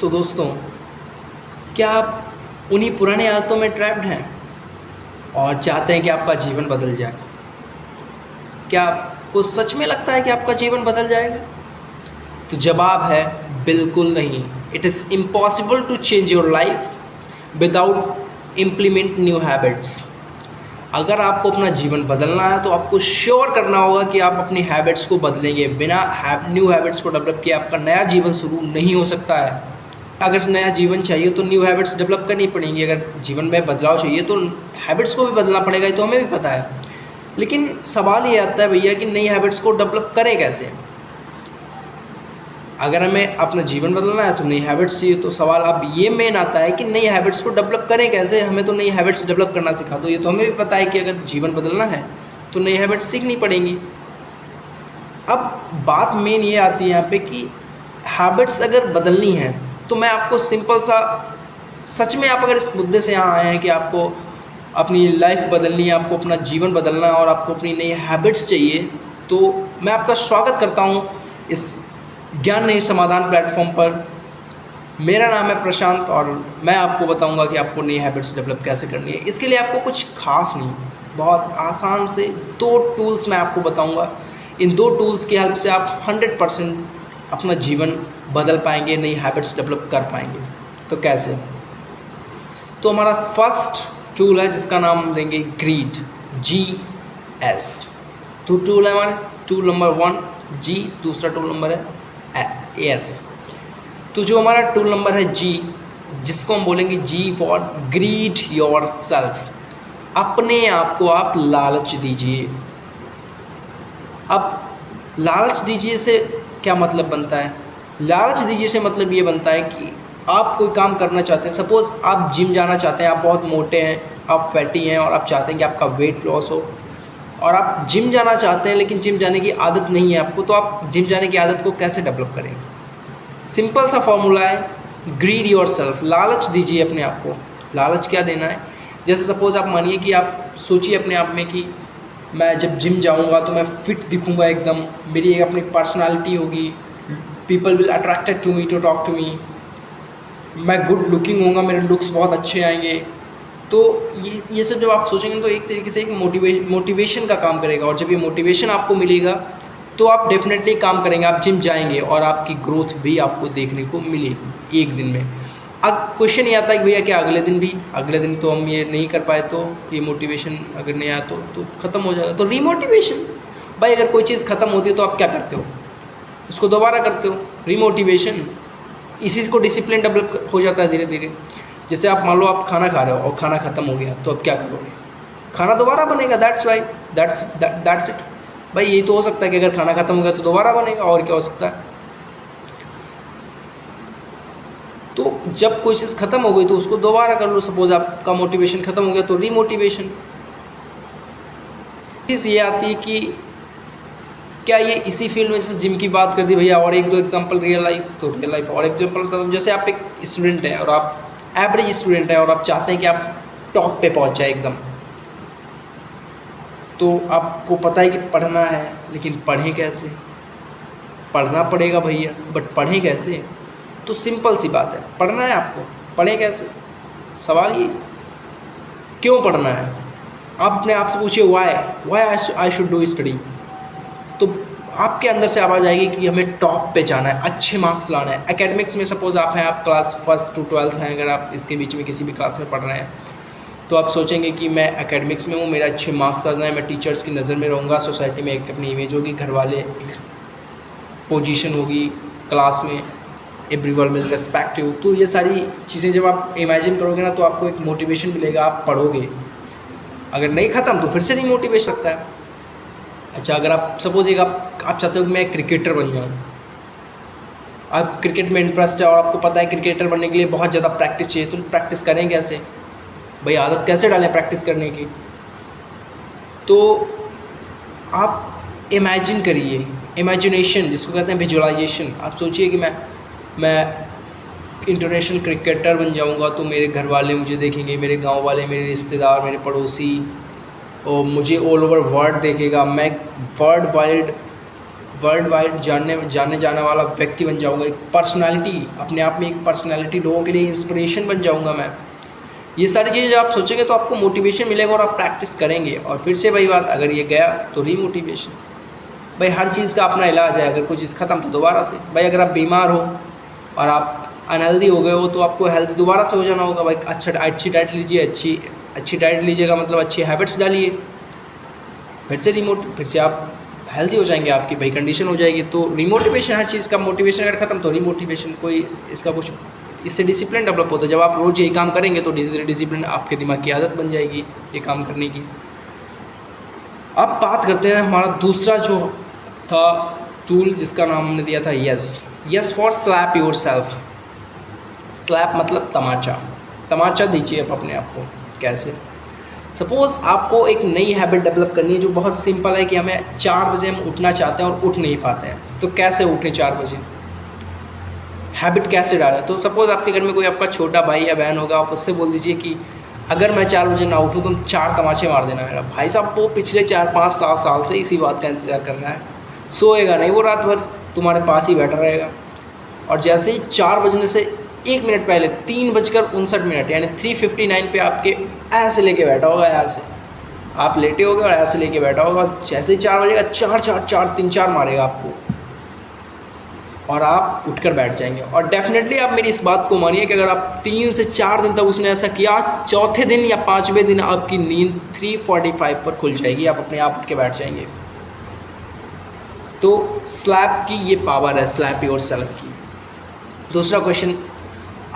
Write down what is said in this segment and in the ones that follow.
तो दोस्तों, क्या आप उन्हीं पुरानी आदतों में ट्रैप्ड हैं और चाहते हैं कि आपका जीवन बदल जाए? क्या आपको सच में लगता है कि आपका जीवन बदल जाएगा? तो जवाब है बिल्कुल नहीं। It is impossible to change your life without implement new habits. अगर आपको अपना जीवन बदलना है तो आपको श्योर करना होगा कि आप अपनी हैबिट्स को बदलेंगे। बिना न्यू हैबिट्स को डेवलप किए आपका नया जीवन शुरू नहीं हो सकता है। अगर नया जीवन चाहिए तो न्यू हैबिट्स डेवलप करनी पड़ेंगी। अगर जीवन में बदलाव चाहिए तो हैबिट्स को भी बदलना पड़ेगा, ये तो हमें भी पता है। लेकिन सवाल ये आता है भैया कि नई हैबिट्स को डेवलप करें कैसे? अगर हमें अपना जीवन बदलना है तो नई हैबिट्स चाहिए। तो सवाल अब ये मेन आता है कि नई हैबिट्स को डेवलप करें कैसे? हमें तो नई हैबिट्स डेवलप करना सिखा दो। ये तो हमें भी पता है कि अगर जीवन बदलना है तो नई हैबिट्स सीखनी पड़ेंगी। अब बात मेन ये आती है यहाँ पे कि हैबिट्स अगर बदलनी है तो मैं आपको सिंपल सा, सच में आप अगर इस मुद्दे से यहाँ आए हैं कि आपको अपनी लाइफ बदलनी है, आपको अपना जीवन बदलना है और आपको अपनी नई हैबिट्स चाहिए, तो मैं आपका स्वागत करता हूँ इस ज्ञान नहीं समाधान प्लेटफॉर्म पर। मेरा नाम है प्रशांत और मैं आपको बताऊंगा कि आपको नई हैबिट्स डेवलप कैसे करनी है। इसके लिए आपको कुछ खास नहीं, बहुत आसान से 2 टूल्स मैं आपको बताऊंगा। इन 2 टूल्स की हेल्प से आप 100% अपना जीवन बदल पाएंगे, नई हैबिट्स डेवलप कर पाएंगे। तो कैसे? तो हमारा फर्स्ट टूल है जिसका नाम हम देंगे ग्रीड, GS। तो टूल है हमारे, टूल नंबर 1 G, दूसरा टूल नंबर है AS। तो जो हमारा टूल नंबर है G, जिसको हम बोलेंगे G for greed yourself. अपने आप को आप लालच दीजिए। अब लालच दीजिए से क्या मतलब बनता है? लालच दीजिए से मतलब ये बनता है कि आप कोई काम करना चाहते हैं। सपोज़ आप जिम जाना चाहते हैं, आप बहुत मोटे हैं, आप फैटी हैं और आप चाहते हैं कि आपका वेट लॉस हो, और आप जिम जाना चाहते हैं लेकिन जिम जाने की आदत नहीं है आपको। तो आप जिम जाने की आदत को कैसे डेवलप करेंगे? सिंपल सा फॉर्मूला है, ग्रीड योर सेल्फ। लालच दीजिए अपने आप को। लालच क्या देना है? जैसे सपोज़ आप मानिए कि आप सोचिए अपने आप में कि मैं जब जिम जाऊंगा तो मैं फिट दिखूंगा एकदम, मेरी एक अपनी पर्सनालिटी होगी, people will attracted to me to talk to me, मैं गुड लुकिंग होऊंगा, मेरे लुक्स बहुत अच्छे आएंगे। तो ये सब जब आप सोचेंगे तो एक तरीके से एक मोटिवेशन का काम करेगा। और जब ये मोटिवेशन आपको मिलेगा तो आप डेफिनेटली काम करेंगे, आप जिम जाएंगे और आपकी ग्रोथ भी आपको देखने को मिलेगी एक दिन में। अब क्वेश्चन ये आता है कि भैया क्या अगले दिन तो हम ये नहीं कर पाए तो ये मोटिवेशन अगर नहीं आया तो ख़त्म हो जाएगा। तो रीमोटिवेशन, भाई अगर कोई चीज़ ख़त्म होती है तो आप क्या करते हो? उसको दोबारा करते हो, रीमोटिवेशन। इसी को डिसिप्लिन डेवलप हो जाता है धीरे धीरे। जैसे आप मान लो आप खाना खा रहे हो और खाना ख़त्म हो गया तो अब क्या करोगे? खाना दोबारा बनेगा। दैट्स इट भाई। यही तो हो सकता है कि अगर खाना ख़त्म हो गया तो दोबारा बनेगा, और क्या हो सकता है? तो जब कोई चीज़ ख़त्म हो गई तो उसको दोबारा कर लो। सपोज आपका मोटिवेशन ख़त्म हो गया तो रीमोटिवेशन। चीज़ ये आती है कि क्या ये इसी फील्ड में, जैसे जिम की बात कर दी भैया, और 1-2 एग्जांपल रियल लाइफ और एग्जांपल बताता हूँ। जैसे आप एक स्टूडेंट हैं और आप एवरेज स्टूडेंट हैं और आप चाहते हैं कि आप टॉप पे पहुँच जाए एकदम। तो आपको पता है कि पढ़ना है, लेकिन पढ़ें कैसे? पढ़ना पड़ेगा भैया, बट पढ़ें कैसे? तो सिंपल सी बात है, पढ़ना है आपको, पढ़ें कैसे? सवाल ये, क्यों पढ़ना है? आप अपने आप से पूछिए why I should do study. तो आपके अंदर से आवाज़ आएगी कि हमें टॉप पे जाना है, अच्छे मार्क्स लाना है। एकेडमिक्स में सपोज आप हैं, आप क्लास 1 to 12 हैं, अगर आप इसके बीच में किसी भी क्लास में पढ़ रहे हैं तो आप सोचेंगे कि मैं एकेडमिक्स में हूँ, मेरे अच्छे मार्क्स आ जाएँ, मैं टीचर्स की नज़र में रहूँगा, सोसाइटी में एक अपनी इमेज होगी, घर वाले एक पोजीशन होगी, क्लास में एवरीवन विल रेस्पेक्ट यू। तो ये सारी चीज़ें जब आप इमेजिन करोगे ना तो आपको एक मोटिवेशन मिलेगा, आप पढ़ोगे। अगर नहीं ख़त्म तो फिर से नहीं मोटिवेशन लगता है। अच्छा, अगर आप सपोज आप चाहते हो कि मैं क्रिकेटर बन जाऊँ, आप क्रिकेट में इंटरेस्ट है और आपको पता है क्रिकेटर बनने के लिए बहुत ज़्यादा प्रैक्टिस चाहिए, तो प्रैक्टिस करें कैसे भाई? आदत कैसे डालें प्रैक्टिस करने की? तो आप इमेजिन करिए, इमेजिनेशन जिसको कहते हैं विजुअलाइजेशन। आप सोचिए कि मैं इंटरनेशनल क्रिकेटर बन जाऊंगा तो मेरे घर वाले मुझे देखेंगे, मेरे गांव वाले, मेरे रिश्तेदार, मेरे पड़ोसी, और मुझे ऑल ओवर वर्ल्ड देखेगा। मैं वर्ल्ड वाइड वर्ल्ड वाइड जाने जाने वाला व्यक्ति बन जाऊंगा, एक पर्सनालिटी, अपने आप में एक पर्सनालिटी, लोगों के लिए इंस्पिरेशन बन जाऊंगा मैं। ये सारी चीज़ें जब आप सोचेंगे तो आपको मोटिवेशन मिलेगा और आप प्रैक्टिस करेंगे। और फिर से वही बात, अगर ये गया तो रीमोटिवेशन। भाई हर चीज़ का अपना इलाज है, अगर कोई चीज़ ख़त्म तो दोबारा से। भाई अगर आप बीमार हो और आप अनहेल्दी हो गए हो तो आपको हेल्दी दोबारा से हो जाना होगा। भाई अच्छी डाइट लीजिए, अच्छी डाइट लीजिएगा मतलब अच्छी हैबिट्स डालिए, फिर से आप हेल्दी हो जाएंगे, आपकी भाई कंडीशन हो जाएगी। तो रिमोटिवेशन, हर चीज़ का मोटिवेशन अगर ख़त्म तो रिमोटिवेशन, कोई इसका कुछ, इससे डिसिप्लिन डेवलप होता है। जब आप रोज़ यही काम करेंगे तो धीरे धीरे डिसिप्लिन आपके दिमाग की आदत बन जाएगी ये काम करने की। अब बात करते हैं हमारा दूसरा जो था टूल, जिसका नाम हमने दिया था yes for slap yourself. Slap मतलब तमाचा दीजिए आप अपने आप को। कैसे? सपोज़ आपको एक नई हैबिट डेवलप करनी है जो बहुत सिंपल है कि हमें 4 बजे हम उठना चाहते हैं और उठ नहीं पाते हैं, तो कैसे उठें 4 बजे, हैबिट कैसे डालें? तो सपोज़ आपके घर में कोई आपका छोटा भाई या बहन होगा, आप उससे बोल दीजिए कि अगर मैं 4 बजे ना उठूँ तो 4 तमाचे मार देना मेरा। भाई साहब वो पिछले 4, 5, 7 साल से इसी बात का इंतज़ार कर रहा है, सोएगा नहीं, वो रात भर तुम्हारे पास ही बैठा रहेगा। और जैसे ही 4 बजने से 1 मिनट पहले 3:59 यानी 3:59 पे आपके ऐसे लेके बैठा होगा, ऐसे आप लेटे होगे और ऐसे लेके बैठा होगा। जैसे ही 4 बजेगा 4 4 4 3 4 मारेगा आपको और आप उठकर बैठ जाएंगे। और डेफिनेटली आप मेरी इस बात को मानिए कि अगर आप 3 से 4 दिन तक उसने ऐसा किया, चौथे दिन या 5वें दिन आपकी नींद 3:45 पर खुल जाएगी, आप अपने आप उठ के बैठ जाएंगे। तो स्लैप की ये पावर है, स्लैप योर सेल्फ की। दूसरा क्वेश्चन,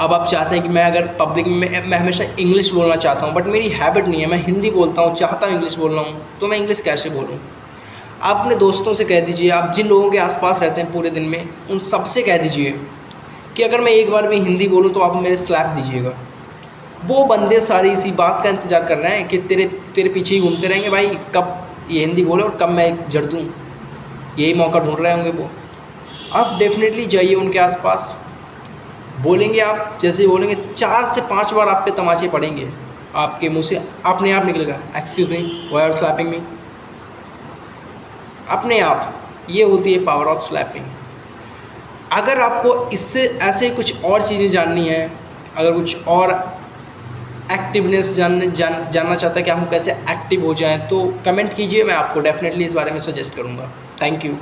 अब आप चाहते हैं कि मैं अगर पब्लिक में, मैं हमेशा इंग्लिश बोलना चाहता हूँ बट मेरी हैबिट नहीं है, मैं हिंदी बोलता हूँ, चाहता हूँ इंग्लिश बोलना हूँ, तो मैं इंग्लिश कैसे बोलूँ? आप अपने दोस्तों से कह दीजिए, आप जिन लोगों के आसपास रहते हैं पूरे दिन में, उन सब से कह दीजिए कि अगर मैं एक बार भी हिंदी बोलूँ तो आप मेरे स्लैप दीजिएगा। वो बंदे सारे इसी बात का इंतज़ार कर रहे हैं कि तेरे पीछे ही घूमते रहेंगे, भाई कब ये हिंदी बोले और कब मैं जड़ दूँ, यही मौका ढूंढ रहे होंगे वो। आप डेफिनेटली जाइए उनके आसपास, बोलेंगे, आप जैसे ही बोलेंगे 4 से 5 बार आप पे तमाचे पड़ेंगे, आपके मुंह से अपने आप निकलेगा excuse me, why are slapping me, अपने आप। ये होती है पावर ऑफ स्लैपिंग। अगर आपको इससे ऐसे कुछ और चीज़ें जाननी है, अगर कुछ और एक्टिवनेस जानना चाहता है कि हम कैसे एक्टिव हो जाएं, तो कमेंट कीजिए, मैं आपको डेफिनेटली इस बारे में सजेस्ट करूँगा। Thank you.